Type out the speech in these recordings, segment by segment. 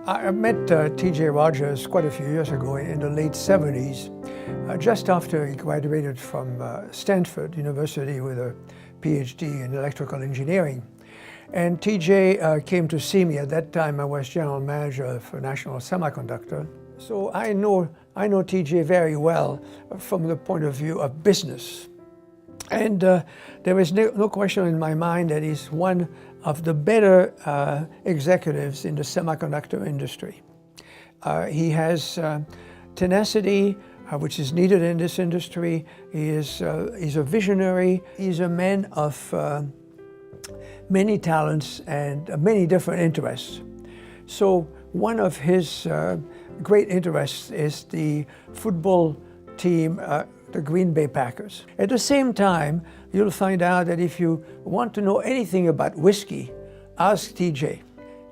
I met T.J. Rodgers quite a few years ago in the late 70s, just after he graduated from Stanford University with a PhD in electrical engineering. And T.J. came to see me. At that time, I was general manager for National Semiconductor. So I know T.J. very well from the point of view of business. And there is no question in my mind that he's one of the better executives in the semiconductor industry. He has tenacity, which is needed in this industry. He's a visionary. He's a man of many talents and many different interests. So one of his great interests is the football team, the Green Bay Packers. At the same time, you'll find out that if you want to know anything about whiskey, ask TJ.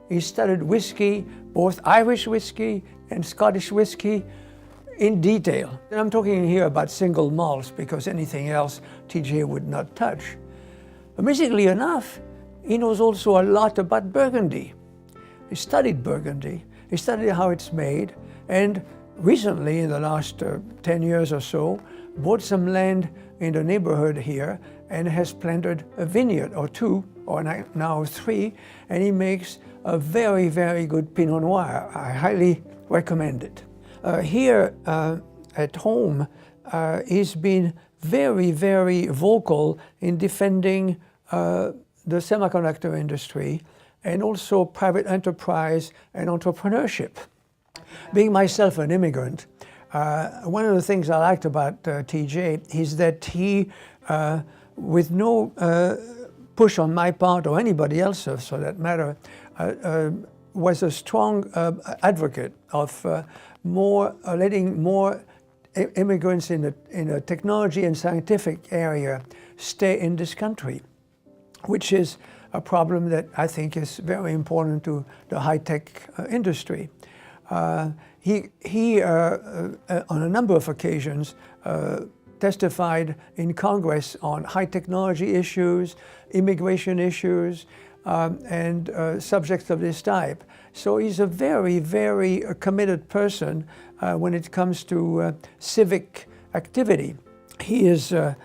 He studied whiskey, both Irish whiskey and Scottish whiskey, in detail. And I'm talking here about single malts because anything else TJ would not touch. Amazingly enough, he knows also a lot about Burgundy. He studied Burgundy, he studied how it's made, and recently, in the last 10 years or so, bought some land in the neighborhood here and has planted a vineyard or two, or now three, and he makes a very, very good Pinot Noir. I highly recommend it. Here at home, he's been very, very vocal in defending the semiconductor industry and also private enterprise and entrepreneurship. Being myself an immigrant, one of the things I liked about TJ is that he, with no push on my part or anybody else's for that matter, was a strong advocate of letting more immigrants in the technology and scientific area stay in this country, which is a problem that I think is very important to the high-tech industry. He on a number of occasions, testified in Congress on high technology issues, immigration issues, and subjects of this type. So he's a very, very committed person when it comes to civic activity. He is an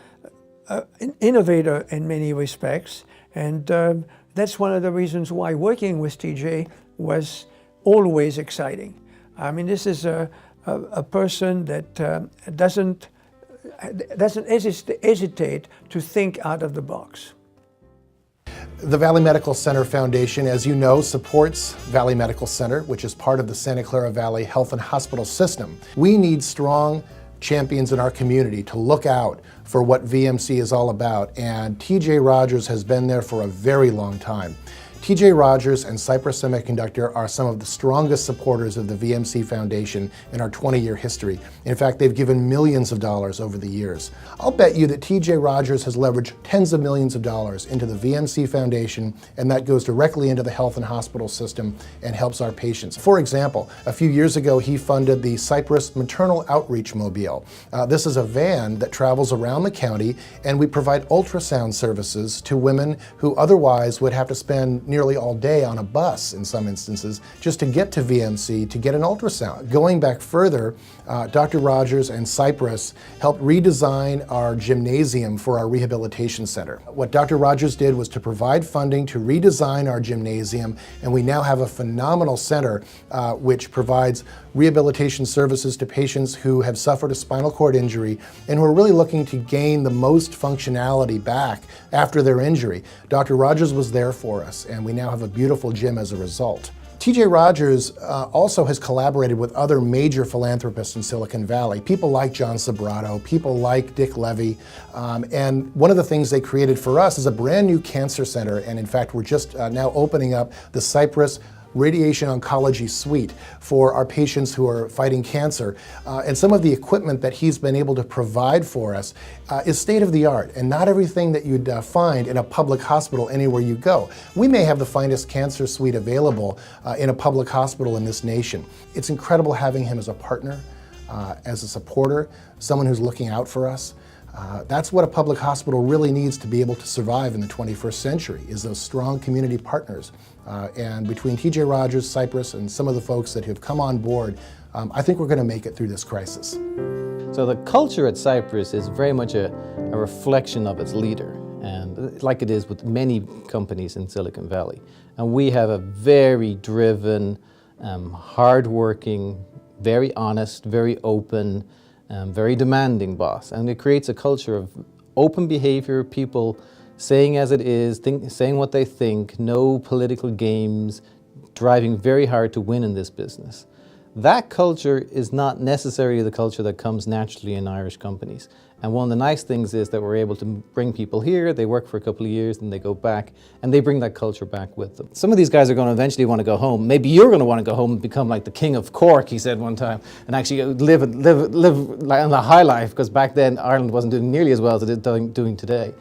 innovator in many respects, and that's one of the reasons why working with TJ was always exciting. I mean, this is a person that doesn't hesitate to think out of the box. The Valley Medical Center Foundation, as you know, supports Valley Medical Center, which is part of the Santa Clara Valley Health and Hospital System. We need strong champions in our community to look out for what VMC is all about, and TJ Rodgers has been there for a very long time. TJ Rodgers and Cypress Semiconductor are some of the strongest supporters of the VMC Foundation in our 20-year history. In fact, they've given millions of dollars over the years. I'll bet you that TJ Rodgers has leveraged tens of millions of dollars into the VMC Foundation, and that goes directly into the health and hospital system and helps our patients. For example, a few years ago, he funded the Cypress Maternal Outreach Mobile. This is a van that travels around the county, and we provide ultrasound services to women who otherwise would have to spend nearly all day on a bus in some instances just to get to VMC to get an ultrasound. Going back further, Dr. Rodgers and Cypress helped redesign our gymnasium for our rehabilitation center. What Dr. Rodgers did was to provide funding to redesign our gymnasium, and we now have a phenomenal center which provides rehabilitation services to patients who have suffered a spinal cord injury and who are really looking to gain the most functionality back after their injury. Dr. Rodgers was there for us, and we now have a beautiful gym as a result. TJ Rodgers also has collaborated with other major philanthropists in Silicon Valley, people like John Sobrato, people like Dick Levy, and one of the things they created for us is a brand new cancer center, and in fact we're just now opening up the Cypress Radiation Oncology Suite for our patients who are fighting cancer. And some of the equipment that he's been able to provide for us is state-of-the-art, and not everything that you'd find in a public hospital anywhere you go. We may have the finest cancer suite available in a public hospital in this nation. It's incredible having him as a partner, as a supporter, someone who's looking out for us. That's what a public hospital really needs to be able to survive in the 21st century, is those strong community partners. And between TJ Rodgers, Cypress, and some of the folks that have come on board, I think we're going to make it through this crisis. So the culture at Cypress is very much a reflection of its leader, and like it is with many companies in Silicon Valley. And we have a very driven, hard-working, very honest, very open, very demanding boss. And it creates a culture of open behavior, people saying as it is, saying what they think, no political games, driving very hard to win in this business. That culture is not necessarily the culture that comes naturally in Irish companies. And one of the nice things is that we're able to bring people here, they work for a couple of years, and they go back, and they bring that culture back with them. Some of these guys are going to eventually want to go home. Maybe you're going to want to go home and become like the king of Cork, he said one time, and actually live on a high life, because back then Ireland wasn't doing nearly as well as it is doing today.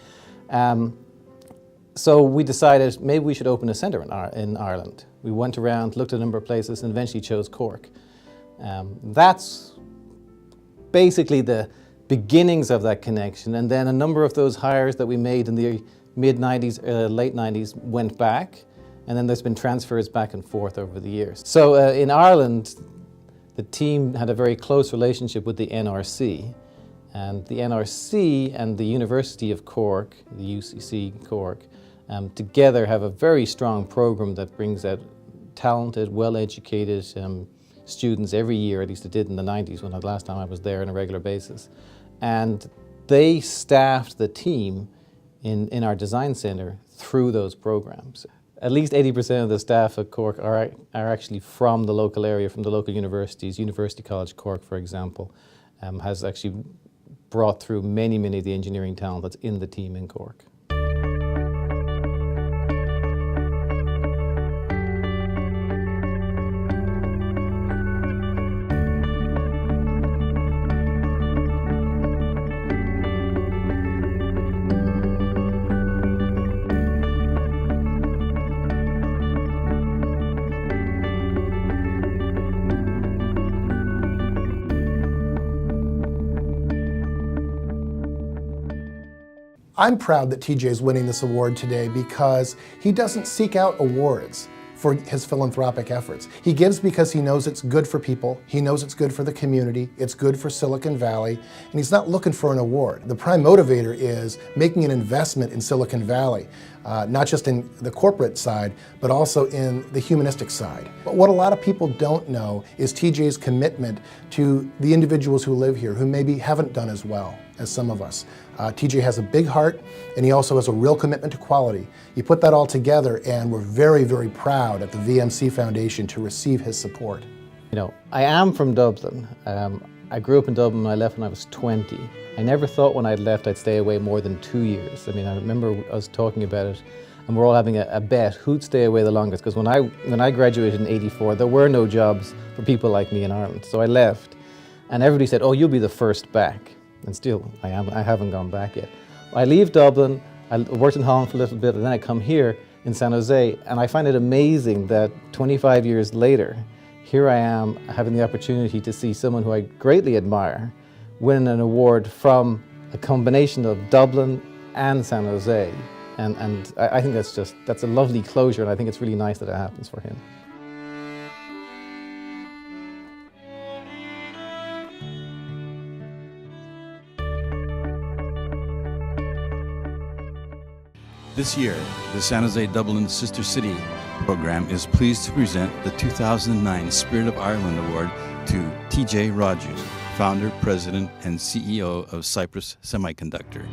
So we decided maybe we should open a centre in Ireland. We went around, looked at a number of places, and eventually chose Cork. That's basically the beginnings of that connection, and then a number of those hires that we made in the mid-90s, late 90s went back, and then there's been transfers back and forth over the years. So in Ireland, the team had a very close relationship with the NRC, and the NRC and the University of Cork, the UCC Cork, together have a very strong program that brings out talented, well-educated students every year, at least it did in the 90s when the last time I was there on a regular basis. And they staffed the team in our design center through those programs. At least 80% of the staff at Cork are actually from the local area, from the local universities. University College Cork, for example, has actually brought through many of the engineering talent that's in the team in Cork. I'm proud that TJ is winning this award today because he doesn't seek out awards for his philanthropic efforts. He gives because he knows it's good for people, he knows it's good for the community, it's good for Silicon Valley, and he's not looking for an award. The prime motivator is making an investment in Silicon Valley, not just in the corporate side, but also in the humanistic side. But what a lot of people don't know is TJ's commitment to the individuals who live here, who maybe haven't done as well as some of us. TJ has a big heart, and he also has a real commitment to quality. You put that all together, and we're very, very proud at the VMC Foundation to receive his support. You know, I am from Dublin. I grew up in Dublin when I left when I was 20. I never thought when I'd left I'd stay away more than 2 years. I mean, I remember us talking about it, and we're all having a bet who'd stay away the longest, because when I graduated in '84, there were no jobs for people like me in Ireland. So I left, and everybody said, oh, you'll be the first back. And still, I haven't gone back yet. I leave Dublin, I worked in Holland for a little bit, and then I come here in San Jose, and I find it amazing that 25 years later, here I am having the opportunity to see someone who I greatly admire win an award from a combination of Dublin and San Jose. And I think that's a lovely closure, and I think it's really nice that it happens for him. This year, the San Jose Dublin Sister City program is pleased to present the 2009 Spirit of Ireland Award to TJ Rodgers, founder, president, and CEO of Cypress Semiconductor.